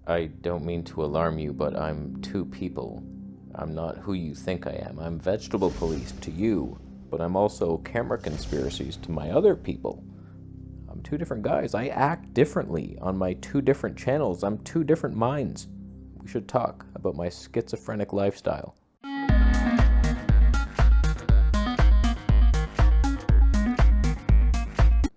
I don't mean to alarm you, but I'm two people. I'm not who you think I am. I'm vegetable police to you, but I'm also camera conspiracies to my other people. I'm two different guys. I act differently on my two different channels. I'm two different minds. We should talk about my schizophrenic lifestyle.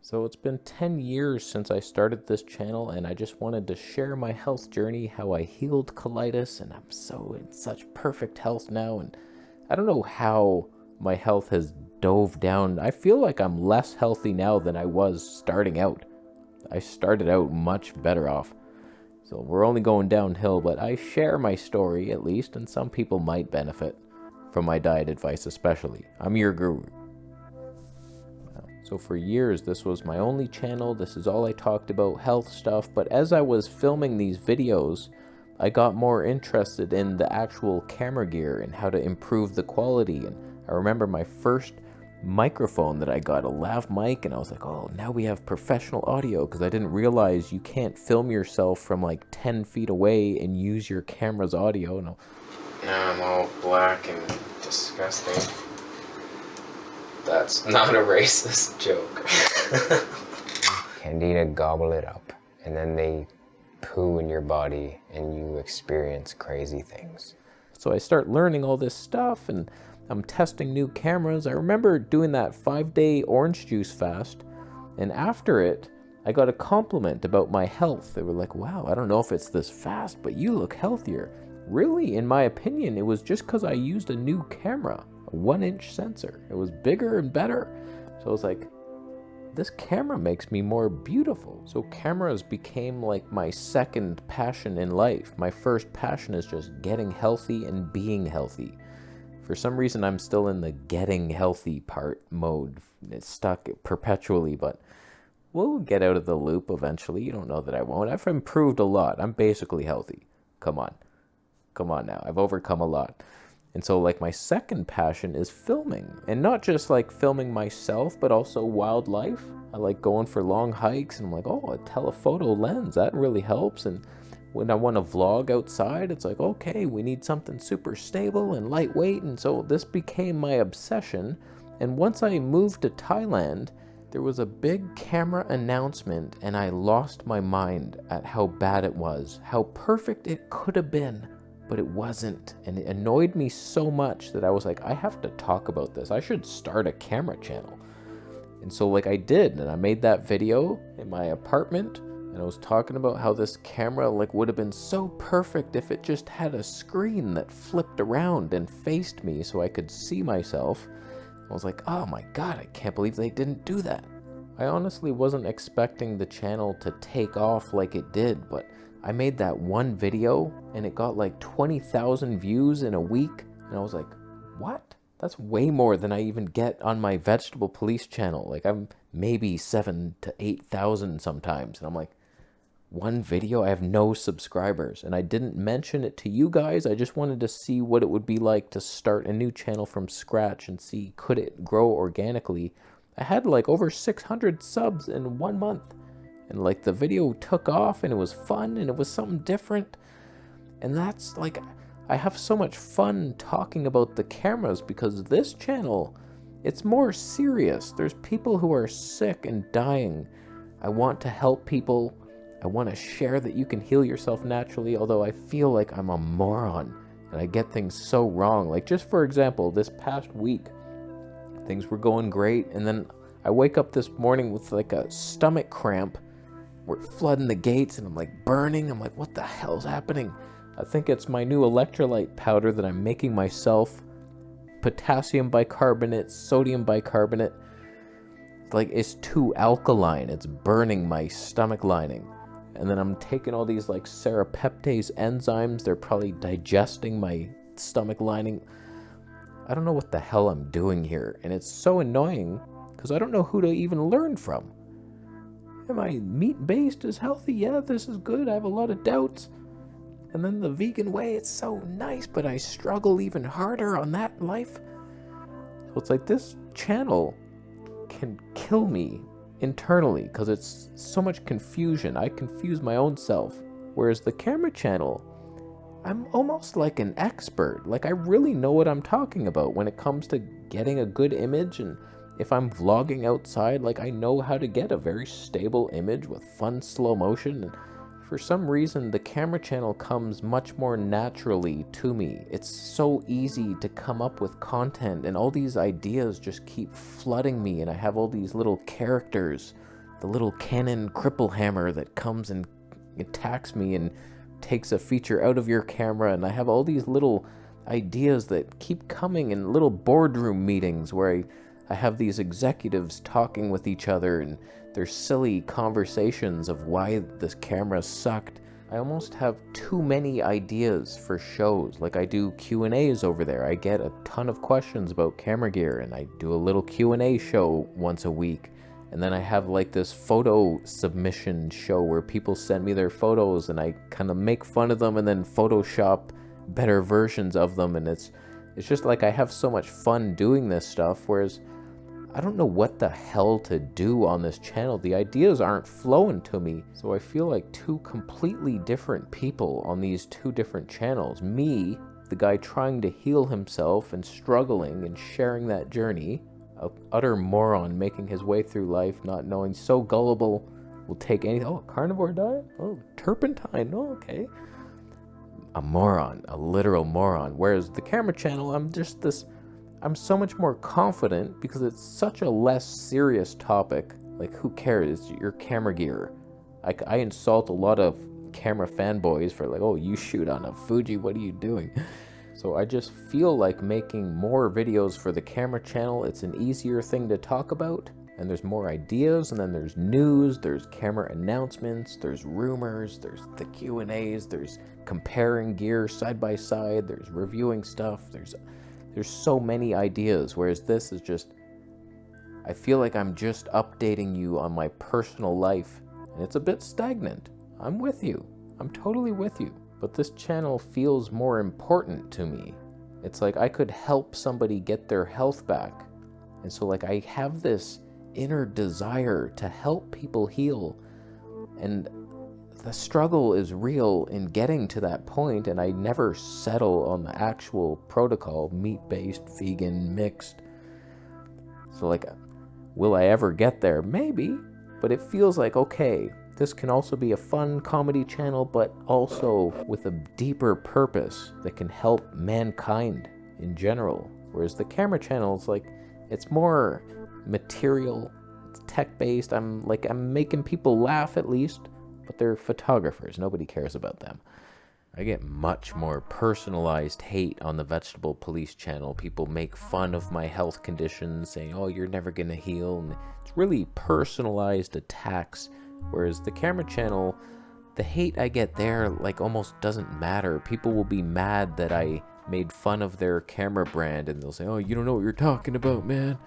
So it's been 10 years since I started this channel, and I just wanted to share my health journey, how I healed colitis, and I'm so in such perfect health now. And I don't know how my health has dove down. I feel like I'm less healthy now than I was starting out. I started out much better off. So we're only going downhill, but I share my story at least, and some people might benefit from my diet advice especially. I'm your guru. So for years, this was my only channel. This is all I talked about, health stuff. But as I was filming these videos, I got more interested in the actual camera gear and how to improve the quality. And I remember my first microphone that I got, a lav mic, and I was like, oh, now we have professional audio, because I didn't realize you can't film yourself from like 10 feet away and use your camera's audio. Now I'm all black and disgusting. That's not a racist joke. Candida gobble it up, and then they poo in your body, and you experience crazy things. So I start learning all this stuff, and I'm testing new cameras. I remember doing that 5-day orange juice fast, and after it, I got a compliment about my health. They were like, wow, I don't know if it's this fast, but you look healthier. Really, in my opinion, it was just because I used a new camera. A 1-inch sensor. It was bigger and better. So I was like, this camera makes me more beautiful. So cameras became like my second passion in life. My first passion is just getting healthy and being healthy. For some reason, I'm still in the getting healthy part mode. It's stuck perpetually, but we'll get out of the loop eventually. You don't know that I won't. I've improved a lot. I'm basically healthy. Come on. Come on now. I've overcome a lot. And so like my second passion is filming, and not just like filming myself, but also wildlife. I like going for long hikes, and I'm like, oh, a telephoto lens, that really helps. And when I want to vlog outside, it's like, okay, we need something super stable and lightweight. And so this became my obsession. And once I moved to Thailand, there was a big camera announcement, and I lost my mind at how bad it was, how perfect it could have been. But it wasn't, and it annoyed me so much that I was like, I have to talk about this. I should start a camera channel. And so like I did, and I made that video in my apartment, and I was talking about how this camera like would have been so perfect if it just had a screen that flipped around and faced me so I could see myself. I was like, oh my God, I can't believe they didn't do that. I honestly wasn't expecting the channel to take off like it did, but I made that one video and it got like 20,000 views in a week. And I was like, what? That's way more than I even get on my vegetable police channel. Like I'm maybe 7,000 to 8,000 sometimes. And I'm like, one video? I have no subscribers. And I didn't mention it to you guys. I just wanted to see what it would be like to start a new channel from scratch and see, could it grow organically? I had like over 600 subs in 1 month. And like the video took off, and it was fun, and it was something different. And that's like, I have so much fun talking about the cameras, because this channel, it's more serious. There's people who are sick and dying. I want to help people. I want to share that you can heal yourself naturally, although I feel like I'm a moron and I get things so wrong. Like just for example, this past week, things were going great, and then I wake up this morning with like a stomach cramp. We're flooding the gates, and I'm like burning. I'm like, what the hell's happening? I think it's my new electrolyte powder that I'm making myself. Potassium bicarbonate, sodium bicarbonate. Like it's too alkaline. It's burning my stomach lining. And then I'm taking all these like serrapeptase enzymes. They're probably digesting my stomach lining. I don't know what the hell I'm doing here. And it's so annoying because I don't know who to even learn from. Am I meat-based is healthy? Yeah, this is good. I have a lot of doubts. And then the vegan way, it's so nice, but I struggle even harder on that life. So it's like this channel can kill me internally because it's so much confusion. I confuse my own self Whereas the camera channel, I'm almost like an expert. Like, I really know what I'm talking about when it comes to getting a good image. And if I'm vlogging outside, like, I know how to get a very stable image with fun slow motion. And for some reason, the camera channel comes much more naturally to me. It's so easy to come up with content, and all these ideas just keep flooding me, and I have all these little characters, the little Canon cripple hammer that comes and attacks me and takes a feature out of your camera, and I have all these little ideas that keep coming in little boardroom meetings where I have these executives talking with each other, and there's silly conversations of why this camera sucked. I almost have too many ideas for shows. Like, I do Q&As over there. I get a ton of questions about camera gear, and I do a little Q&A show once a week. And then I have like this photo submission show where people send me their photos, and I kind of make fun of them and then Photoshop better versions of them. And it's just like, I have so much fun doing this stuff, whereas I don't know what the hell to do on this channel. The ideas aren't flowing to me. So I feel like two completely different people on these two different channels. Me, the guy trying to heal himself and struggling and sharing that journey. An utter moron making his way through life, not knowing, so gullible, will take anything. Oh, carnivore diet? Oh, turpentine. Oh, okay. A moron, a literal moron. Whereas the camera channel, I'm so much more confident because it's such a less serious topic. Like, who cares? It's your camera gear. I insult a lot of camera fanboys for like, oh, you shoot on a Fuji, what are you doing? So I just feel like making more videos for the camera channel. It's an easier thing to talk about, and there's more ideas, and then there's news, there's camera announcements, there's rumors, there's the Q&As, there's comparing gear side by side, there's reviewing stuff, there's so many ideas, whereas this is just, I feel like I'm just updating you on my personal life, and it's a bit stagnant. I'm with you. I'm totally with you. But this channel feels more important to me. It's like I could help somebody get their health back. And so like I have this inner desire to help people heal. And the struggle is real in getting to that point, and I never settle on the actual protocol, meat-based, vegan, mixed. So like, will I ever get there? Maybe. But it feels like, okay, this can also be a fun comedy channel, but also with a deeper purpose that can help mankind in general. Whereas the camera channel is like, it's more material, it's tech-based. I'm making people laugh at least, but they're photographers. Nobody cares about them. I get much more personalized hate on the Vegetable Police channel. People make fun of my health conditions, saying, oh, you're never gonna heal. And it's really personalized attacks. Whereas the camera channel, the hate I get there like almost doesn't matter. People will be mad that I made fun of their camera brand, and they'll say, oh, you don't know what you're talking about, man.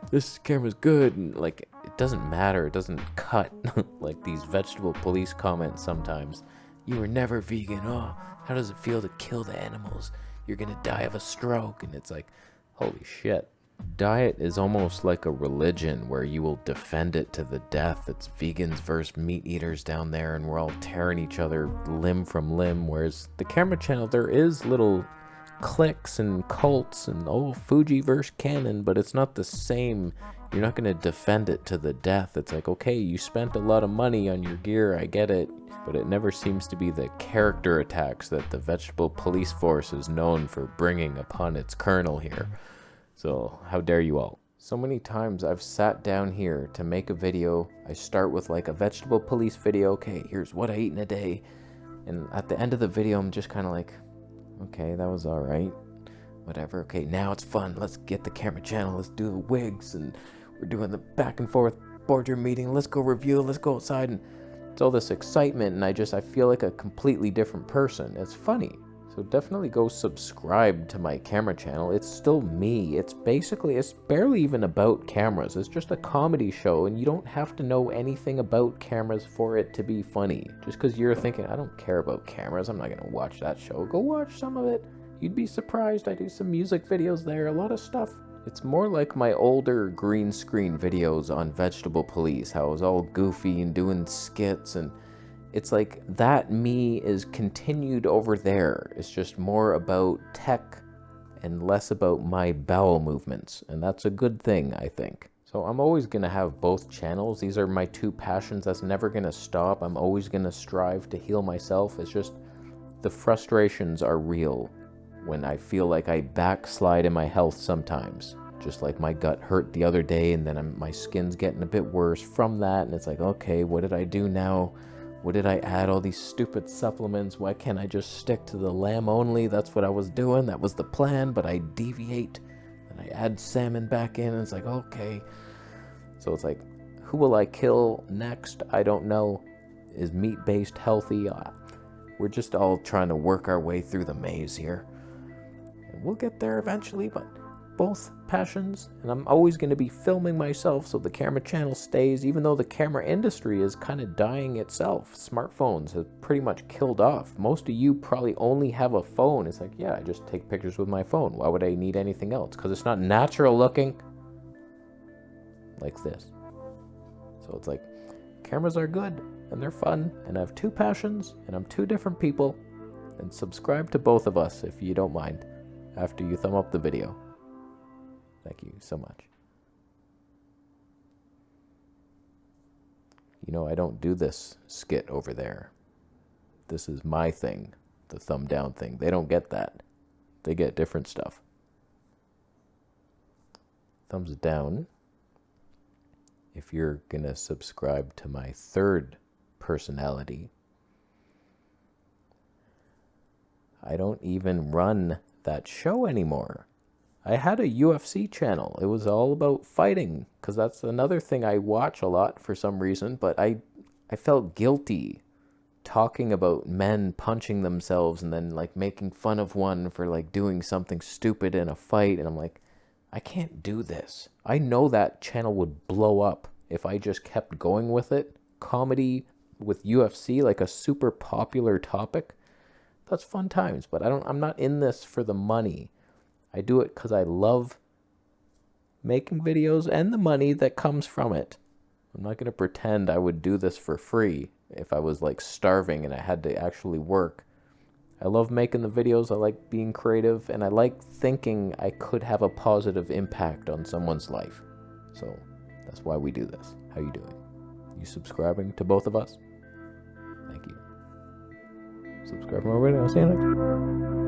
This camera's good. And like, it doesn't matter. It doesn't cut like these Vegetable Police comments sometimes. You were never vegan. Oh, how does it feel to kill the animals? You're gonna die of a stroke. And it's like, holy shit. Diet is almost like a religion where you will defend it to the death. It's vegans versus meat eaters down there, and we're all tearing each other limb from limb. Whereas the camera channel, there is little cliques and cults and, oh, Fuji versus Canon, but it's not the same. You're not going to defend it to the death. It's like, okay, you spent a lot of money on your gear, I get it, but it never seems to be the character attacks that the Vegetable Police Force is known for bringing upon its kernel here. So how dare you all? So many times I've sat down here to make a video. I start with like a Vegetable Police video. Okay, here's what I eat in a day. And at the end of the video, I'm just kind of like, okay, that was all right. Whatever. Okay, now it's fun. Let's get the camera channel. Let's do the wigs. And we're doing the back and forth boardroom meeting. Let's go review. Let's go outside. And it's all this excitement. And I feel like a completely different person. It's funny. So definitely go subscribe to my camera channel. It's still me. It's barely even about cameras. It's just a comedy show, and you don't have to know anything about cameras for it to be funny. Just because you're thinking, I don't care about cameras, I'm not going to watch that show. Go watch some of it. You'd be surprised. I do some music videos there, a lot of stuff. It's more like my older green screen videos on Vegetable Police, how I was all goofy and doing skits, and it's like that me is continued over there. It's just more about tech and less about my bowel movements. And that's a good thing, I think. So I'm always going to have both channels. These are my two passions. That's never going to stop. I'm always going to strive to heal myself. It's just the frustrations are real when I feel like I backslide in my health sometimes. Just like my gut hurt the other day, and then my skin's getting a bit worse from that. And it's like, okay, what did I do now? What did I add all these stupid supplements? Why can't I just stick to the lamb only? That's what I was doing. That was the plan, but I deviate and I add salmon back in. And it's like, okay. So it's like, who will I kill next? I don't know. Is meat-based healthy? We're just all trying to work our way through the maze here. And we'll get there eventually, but both passions, and I'm always going to be filming myself, so the camera channel stays, even though the camera industry is kind of dying itself. Smartphones have pretty much killed off. Most of you probably only have a phone. It's like, yeah, I just take pictures with my phone. Why would I need anything else? Because it's not natural looking like this. So it's like, cameras are good and they're fun, and I have two passions and I'm two different people. And subscribe to both of us if you don't mind after you thumb up the video. Thank you so much. You know, I don't do this skit over there. This is my thing, the thumb down thing. They don't get that. They get different stuff. Thumbs down if you're gonna subscribe to my third personality. I don't even run that show anymore. I had a UFC channel. It was all about fighting, because that's another thing I watch a lot for some reason, but I felt guilty talking about men punching themselves and then like making fun of one for like doing something stupid in a fight, and I'm like, I can't do this. I know that channel would blow up if I just kept going with it. Comedy with UFC, like a super popular topic. That's fun times, but I'm not in this for the money. I do it because I love making videos and the money that comes from it. I'm not going to pretend I would do this for free if I was like starving and I had to actually work. I love making the videos. I like being creative, and I like thinking I could have a positive impact on someone's life. So that's why we do this. How you doing? You subscribing to both of us? Thank you. Subscribe for more videos. See you next time.